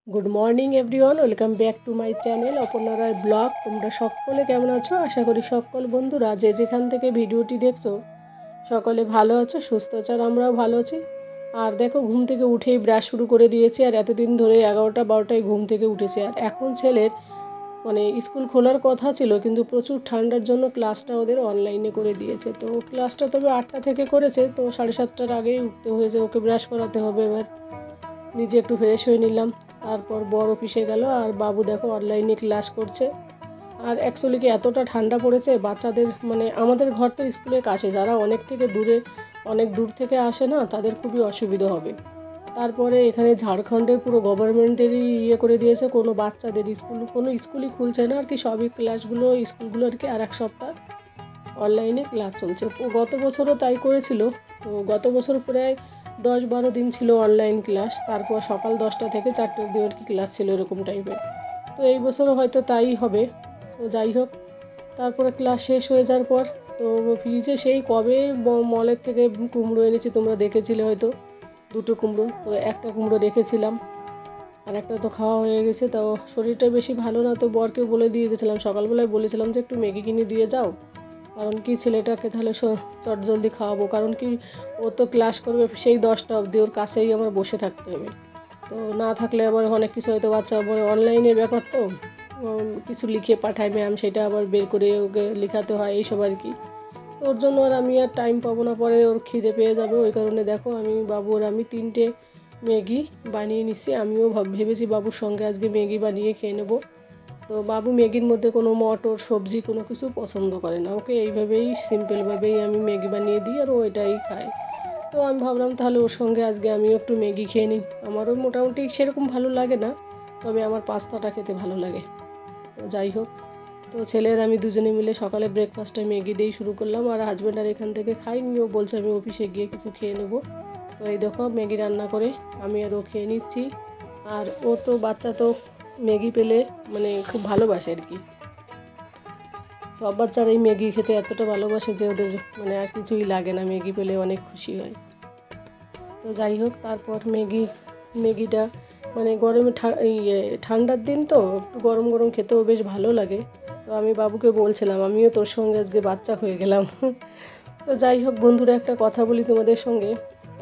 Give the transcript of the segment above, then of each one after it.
Good morning everyone welcome back to my channel Aparna Rai blog. তোমরা সকলে কেমন আছো? আশা করি সকল বন্ধুরা যে যেখান থেকে ভিডিওটি দেখছো সকলে ভালো আছো, সুস্থ আছো, আর আমরাও ভালো আছি। আর দেখো ঘুম থেকে উঠেই ব্রাশ শুরু করে দিয়েছি, আর এতদিন ধরে 11টা-12টায় ঘুম থেকে উঠেছি। আর এখন ছেলের স্কুল খোলার কথা ছিল, কিন্তু প্রচুর ঠান্ডার জন্য ক্লাসটা ওদের অনলাইনে করে দিয়েছে। তো ক্লাসটা তবে 8টা থেকে করেছে, তো 7:30টার আগেই উঠতে হয়েছে, ওকে ব্রাশ করাতে হবে। এবার নিজে একটু ফ্রেশ হয়ে নিলাম, তারপর বড় অফিসে গেল। আর বাবু দেখো অনলাইনে ক্লাস করছে। আর অ্যাকচুয়ালি কি এতটা ঠান্ডা পড়েছে বাচ্চাদের, আমাদের ঘর তো স্কুলের কাছে, যারা অনেক দূর থেকে আসে না, তাদের খুবই অসুবিধা হবে। তারপরে এখানে ঝাড়খণ্ডের পুরো গভর্নমেন্টেরই করে দিয়েছে, কোনো স্কুলই খুলছে না আর কি, সবই স্কুলগুলো আর কি আর এক সপ্তাহ অনলাইনে ক্লাস চলছে। গত বছরও তাই করেছিল। তো গত বছর প্রায় 10-12 দিন ছিল অনলাইন ক্লাস, তারপর সকাল 10টা থেকে 4টে অবধি আর কি ক্লাস ছিল, এরকম টাইপের। তো এই বছরও হয়তো তাই হবে। তো যাই হোক, তারপরে ক্লাস শেষ হয়ে যাওয়ার পর তো ফ্রিজে সেই কবে মলের থেকে কুমড়ো এনেছি, তোমরা দেখেছিলে হয়তো, 2টো কুমড়ো। তো একটা কুমড়ো রেখেছিলাম, আর একটা তো খাওয়া হয়ে গেছে। তো শরীরটা বেশি ভালো না, তো বরকে বলে দিয়ে গেছিলাম, সকালবেলায় বলেছিলাম যে একটু ম্যাগি কিনে দিয়ে যাও, কারণ কি ছেলেটাকে তাহলে চট জলদি খাওয়াবো। কারণ কি ও তো ক্লাস করবে সেই 10টা অবধি, ওর কাছেই আমার বসে থাকতে হবে। তো না থাকলে আবার অনেক কিছু হয়তো বাচ্চা অনলাইনের ব্যাপার, তো কিছু লিখে পাঠায় ম্যাম, সেটা আবার বের করে ওকে লেখাতে হয়, এইসব আর কি। তো ওর জন্য আমি আর টাইম পাবো না, পরে ওর খিদে পেয়ে যাবে। ওই কারণে দেখো আমি 3টে ম্যাগি বানিয়ে নিচ্ছি। আমিও ভেবেছি বাবুর সঙ্গে আজকে ম্যাগি বানিয়ে খেয়ে নেবো। তো বাবু ম্যাগির মধ্যে কোনো মটর সবজি কোনো কিছু পছন্দ করে না, ওকে এইভাবেই সিম্পলভাবেই আমি ম্যাগি বানিয়ে দিই, আর ও এটাই খায়। তো আমি ভাবলাম তাহলে ওর সঙ্গে আজকে আমিও একটু ম্যাগি খেয়ে নিই। আমারও মোটামুটি সেরকম ভালো লাগে না, তবে আমার পাস্তাটা খেতে ভালো লাগে। তো যাই হোক, তো ছেলের আমি দুজনে মিলে সকালে ব্রেকফাস্টটা ম্যাগি দিয়েই শুরু করলাম। আর হাজব্যান্ড আর এখান থেকে খাইনি, ও বলছে আমি অফিসে গিয়ে কিছু খেয়ে নেবো। তো এই দেখো ম্যাগি রান্না করে আমি আর ও খেয়ে নিচ্ছি। আর ও তো বাচ্চা তো ম্যাগি পেলে খুব ভালোবাসে আর কি। সব বাচ্চারাই ম্যাগি খেতে এতটা ভালোবাসে যে ওদের আর কিছুই লাগে না, ম্যাগি পেলে অনেক খুশি হয়। তো যাই হোক, তারপর ম্যাগিটা গরমে ঠান্ডার দিন তো একটু গরম গরম খেতেও বেশ ভালো লাগে। তো আমি বাবুকে বলছিলাম আমিও তোর সঙ্গে আজকে বাচ্চা হয়ে গেলাম। তো যাই হোক বন্ধুরা, একটা কথা বলি তোমাদের সঙ্গে,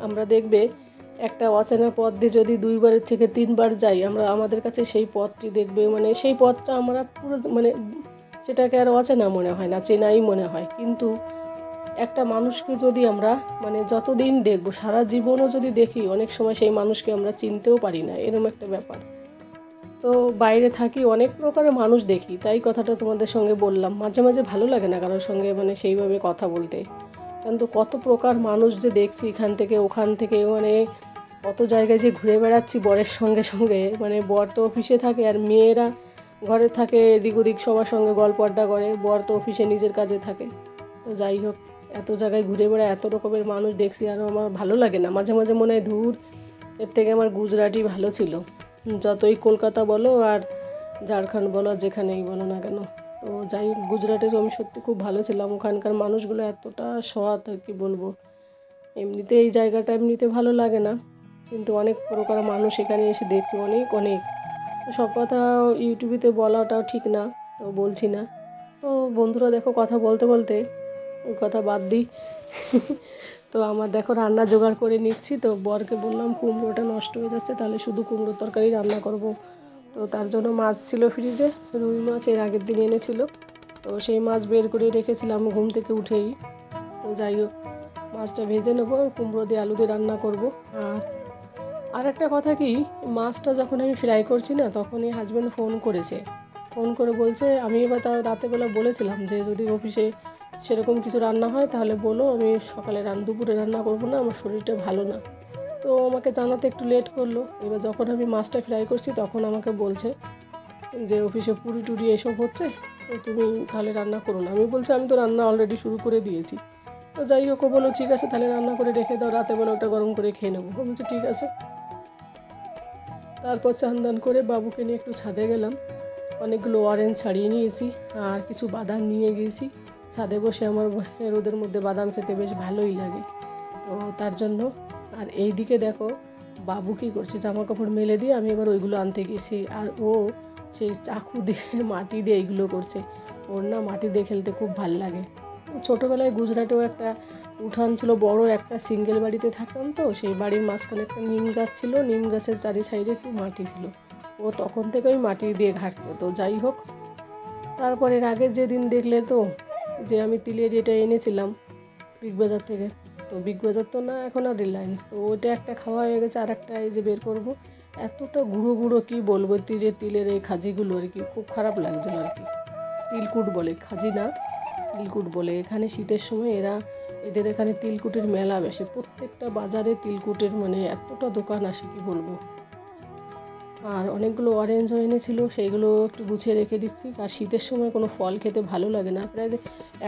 আমরা দেখবে একটা অচেনা পথ দিয়ে যদি 2বারের থেকে 3বার যাই, আমাদের কাছে সেই পথটি দেখবে সেই পথটা আমরা পুরো সেটাকে আর অচেনা মনে হয় না, চেনাই মনে হয়। কিন্তু একটা মানুষকে যদি আমরা যতদিন দেখব, সারা জীবনও যদি দেখি, অনেক সময় সেই মানুষকে আমরা চিনতেও পারি না, এরকম একটা ব্যাপার। তো বাইরে থাকি, অনেক প্রকারের মানুষ দেখি, তাই কথাটা তোমাদের সঙ্গে বললাম। মাঝে মাঝে ভালো লাগে না কারোর সঙ্গে সেইভাবে কথা বলতে, কিন্তু কত প্রকার মানুষ যে দেখছি, এখান থেকে ওখান থেকে কত জায়গায় যে ঘুরে বেড়াচ্ছি বরের সঙ্গে সঙ্গে। বর তো অফিসে থাকে, আর মেয়েরা ঘরে থাকে, এদিক ওদিক সবার সঙ্গে গল্প আড্ডা করে, বর তো অফিসে নিজের কাজে থাকে। তো যাই হোক, এত জায়গায় ঘুরে বেড়ায়, এত রকমের মানুষ দেখছি, আর আমার ভালো লাগে না। মাঝে মাঝে মনে হয় দূর, এর থেকে আমার গুজরাটি ভালো ছিল। যতই কলকাতা বলো আর ঝাড়খণ্ড বলো, যেখানেই বলো না কেন। তো যাই হোক, গুজরাটের আমি সত্যি খুব ভালো ছিলাম। ওখানকার মানুষগুলো এতটা সৎ, আর কি বলবো। এমনিতে এই জায়গাটা এমনিতে ভালো লাগে না, কিন্তু অনেক প্রকার মানুষ এখানে এসে দেখছি, অনেক অনেক। সব কথা ইউটিউবেতে বলাটাও ঠিক না, তো বলছি না। তো বন্ধুরা দেখো, কথা বলতে বলতে ওই কথা বাদ দিই। তো আমার দেখো রান্না জোগাড় করে নিচ্ছি। তো বরকে বললাম কুমড়োটা নষ্ট হয়ে যাচ্ছে, তাহলে শুধু কুমড়োর তরকারি রান্না করব। তো তার জন্য মাছ ছিল ফ্রিজে, রুই মাছ এর আগের দিন এনেছিল, তো সেই মাছ বের করে রেখেছিলাম ঘুম থেকে উঠেই। তো যাই হোক, মাছটা ভেজে নেবো, কুমড়ো দিয়ে আলু দিয়ে রান্না করব। আর একটা কথা কি, মাছটা যখন আমি ফ্রাই করছি না, তখনই হাজব্যান্ড ফোন করে বলছে, আমি এবার তাও রাতেরবেলা বলেছিলাম যে যদি অফিসে সেরকম কিছু রান্না হয় তাহলে বলো, আমি সকালে দুপুরে রান্না করবো না, আমার শরীরটা ভালো না। তো আমাকে জানাতে একটু লেট করলো। এবার যখন আমি মাছটা ফ্রাই করছি, তখন আমাকে বলছে যে অফিসে পুরি টুরি এসব হচ্ছে, তো তুমি তাহলে রান্না করো না। আমি বলছি আমি তো রান্না অলরেডি শুরু করে দিয়েছি। তো যাই হোক, ও বলো ঠিক আছে, তাহলে রান্না করে রেখে দাও, রাতেবেলা ওটা গরম করে খেয়ে নেবো। আমি বলছি ঠিক আছে। তারপর চান করে বাবুকে নিয়ে একটু ছাদে গেলাম। অনেকগুলো অরেঞ্জ ছাড়িয়ে নিয়েছি, আর কিছু বাদাম নিয়ে গিয়েছি। ছাদে বসে আমার রোদের মধ্যে বাদাম খেতে বেশ ভালোই লাগে, তো তার জন্য। আর এই দিকে দেখো, বাবু কী করছে, জামা কাপড় মেলে দিয়ে আমি এবার ওইগুলো আনতে গেছি, আর ও সেই চাকু দিয়ে মাটি দিয়ে এইগুলো করছে। ওর না মাটি দিয়ে খেলতে খুব ভাল লাগে। ছোটোবেলায় গুজরাটেও একটা উঠান ছিল, বড় একটা সিঙ্গেল বাড়িতে থাকতাম, তো সেই বাড়ির মাঝখানে একটা নিম গাছ ছিল, নিম গাছের চারি সাইডে একটু মাটি ছিল। ও তখন থেকে ওই মাটি দিয়ে ঘাঁটতো। তো যাই হোক, তারপরে এর আগের যেদিন দেখলে তো যে আমি তিলের এটা এনেছিলাম বিগ বাজার থেকে, তো বিগ বাজার তো না, এখন আর রিলায়েন্স, তো ওইটা একটা খাওয়া হয়ে গেছে, আর একটা এই যে বের করবো। এতটা গুঁড়ো গুঁড়ো কী বলবো, তিলের এই খাজিগুলো আর কি খুব খারাপ লাগছিল আর কি। তিলকুট বলে, খাজি না তিলকুট বলে। এখানে শীতের সময় এদের এখানে তিলকুটের মেলা বেশি, প্রত্যেকটা বাজারে তিলকুটের মানে এতটা দোকান আসে কি বলবো। আর অনেকগুলো অরেঞ্জও এনেছিল, সেইগুলো একটু গুছিয়ে রেখে দিচ্ছি। আর শীতের সময় কোনো ফল খেতে ভালো লাগে না, প্রায়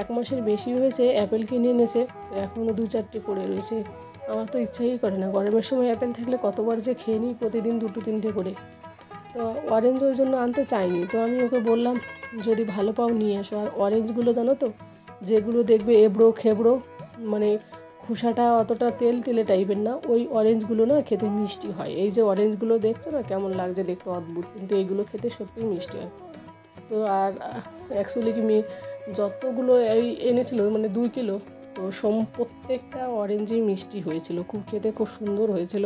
1 মাসের বেশি হয়েছে অ্যাপেল কিনে এনেছে, তো এখনও 2-4টে পড়ে রয়েছে। আমার তো ইচ্ছাই করে না, গরমের সময় অ্যাপেল থাকলে কতবার যে খেয়ে নিই, প্রতিদিন 2-3টে করে। তো অরেঞ্জ ওই জন্য আনতে চাইনি, তো আমি ওকে বললাম যদি ভালো পাও নিয়ে আসো। আর অরেঞ্জগুলো জানো তো, যেগুলো দেখবে এবড়ো খেবড়ো, মানে খোসাটা অতটা তেলে টাইপের না, ওই অরেঞ্জগুলো না খেতে মিষ্টি হয়। এই যে অরেঞ্জগুলো দেখছো না কেমন লাগছে দেখতে, অদ্ভুত, কিন্তু এইগুলো খেতে সত্যিই মিষ্টি হয়। তো আর অ্যাকচুয়ালি কি যতগুলো এই এনেছিল মানে 2 কিলো, তো প্রত্যেকটা অরেঞ্জই মিষ্টি হয়েছিল, খুব খেতে খুব সুন্দর হয়েছিল।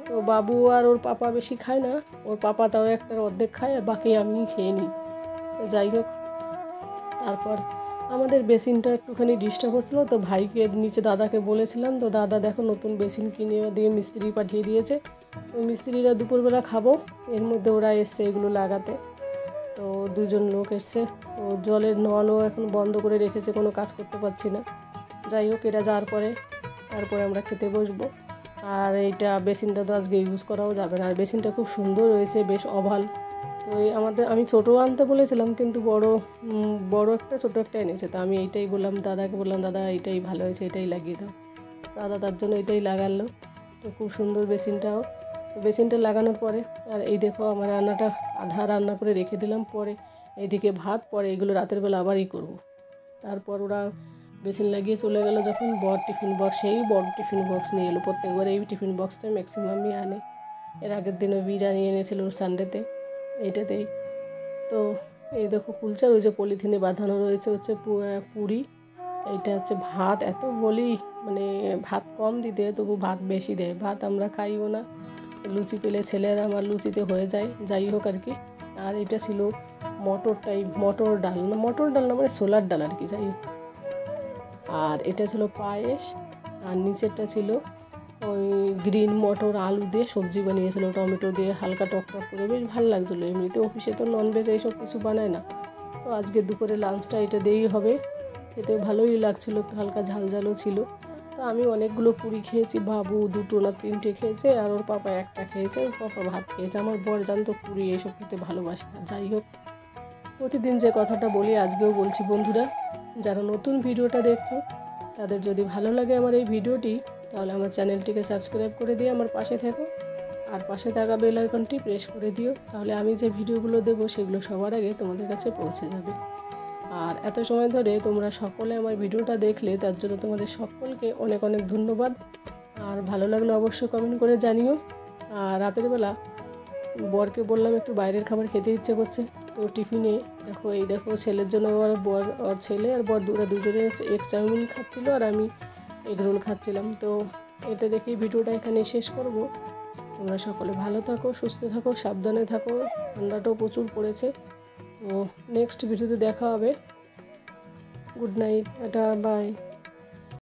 তো বাবু আর ওর পাপা বেশি খায় না, ওর পাপা তাও একটার অর্ধেক খায়, আর বাকি আমি খেয়ে নিই। তো যাই হোক, তারপর আমাদের বেসিনটা একটুখানি ডিস্টার্ব হচ্ছিলো, তো ভাইকে নিচে দাদাকে বলেছিলাম, তো দাদা দেখো নতুন বেসিন কিনে দিয়ে মিস্ত্রি পাঠিয়ে দিয়েছে। তো মিস্ত্রিরা দুপুরবেলা খাবো, এর মধ্যে ওরা এসছে এগুলো লাগাতে। তো 2জন লোক এসছে, তো জলের নলও এখন বন্ধ করে রেখেছে, কোনো কাজ করতে পারছি না। যাই হোক, এরা যাওয়ার পরে তারপরে আমরা খেতে বসবো। আর এইটা বেসিনটা তো আজকে ইউজ করাও যাবে না, আর বেসিনটা খুব সুন্দর হয়েছে, বেশ ওভাল। তো এই আমি ছোটো আনতে বলেছিলাম, কিন্তু বড় একটা ছোটো একটা এনেছে, তো আমি এইটাই বললাম দাদাকে, বললাম দাদা এইটাই ভালো হয়েছে, এটাই লাগিয়ে দাও। দাদা তার জন্য এটাই লাগালো। তো খুব সুন্দর বেসিনটাও। তো বেসিনটা লাগানোর পরে আর এই দেখো আমার রান্নাটা আধা রান্না করে রেখে দিলাম, পরে এইদিকে ভাত, পরে এগুলো রাতের বেলা আবারই করব। তারপর ওরা বেসিন লাগিয়ে চলে গেল, যখন বড় টিফিন বক্স, সেই বড় টিফিন বক্স নিয়ে এলো। প্রত্যেকবার এই টিফিন বক্সটা ম্যাক্সিমামই আনে। এর আগের দিনও বিরিয়ানি এনেছিল সানডেতে, এইটাতেই। তো এই দেখো কুলচার, ওই যে পলিথিনে বাঁধানো রয়েছে হচ্ছে পুরি, এইটা হচ্ছে ভাত। এত বলি মানে ভাত কম দিতে, তবু ভাত বেশি দেয়। ভাত আমরা খাইও না, লুচি পেলে ছেলেরা আমার লুচিতে হয়ে যায়, যাই হোক আর কি। আর এটা ছিল মটর ডাল না মানে ছোলার ডাল আর কি, যাই হোক। আর এটা ছিল পায়েস, আর নিচেরটা ছিল ওই গ্রিন মটর আলু দিয়ে সবজি বানিয়েছিল, টমেটো দিয়ে হালকা টক করে, বেশ ভালো লাগছিলো। এমনিতে অফিসে তো ননভেজ এইসব কিছু বানায় না, তো আজকে দুপুরে লাঞ্চটা এটা দিয়েই হবে। খেতে ভালোই লাগছিলো, একটু হালকা ঝালঝালও ছিল। তো আমি অনেকগুলো পুরি খেয়েছি, বাবু 2টো না 3টে খেয়েছে, আর ওর পাপা একটা খেয়েছে, ওর পাপা ভাত খেয়েছে। আমার বর জানতো পুরি এইসব খেতে ভালোবাসে না। যাই হোক, প্রতিদিন যে কথাটা বলি আজকেও বলছি, বন্ধুরা যারা নতুন ভিডিওটা দেখছো তাদের যদি ভালো লাগে আমার এই ভিডিওটি, তাহলে আমার চ্যানেলটিকে সাবস্ক্রাইব করে দিয়ে আমার পাশে থেকো, আর পাশে থাকা বেল আইকনটি প্রেস করে দিও, তাহলে আমি যে ভিডিওগুলো দেবো সেগুলো সবার আগে তোমাদের কাছে পৌঁছে যাবে। আর এত সময় ধরে তোমরা সকলে আমার ভিডিওটা দেখলে, তার জন্য তোমাদের সকলকে অনেক অনেক ধন্যবাদ। আর ভালো লাগলে অবশ্যই কমেন্ট করে জানিও। আর রাতের বেলা বরকে বললাম একটু বাইরের খাবার খেতে ইচ্ছে করছে, তো টিফিনে দেখো ছেলের জন্য ওর ছেলে আর বর দুজনে এগ চাউমিন খাচ্ছিলো, আর আমি এগ রোল খাচ্ছিলাম। তো এটা দেখেই ভিডিওটা এখানে শেষ করব। তোমরা সকলে ভালো থাকো, সুস্থ থাকো, সাবধানে থাকো, ঠান্ডাটাও প্রচুর পড়েছে। তো নেক্সট ভিডিওতে দেখা হবে। Good night, tata, by.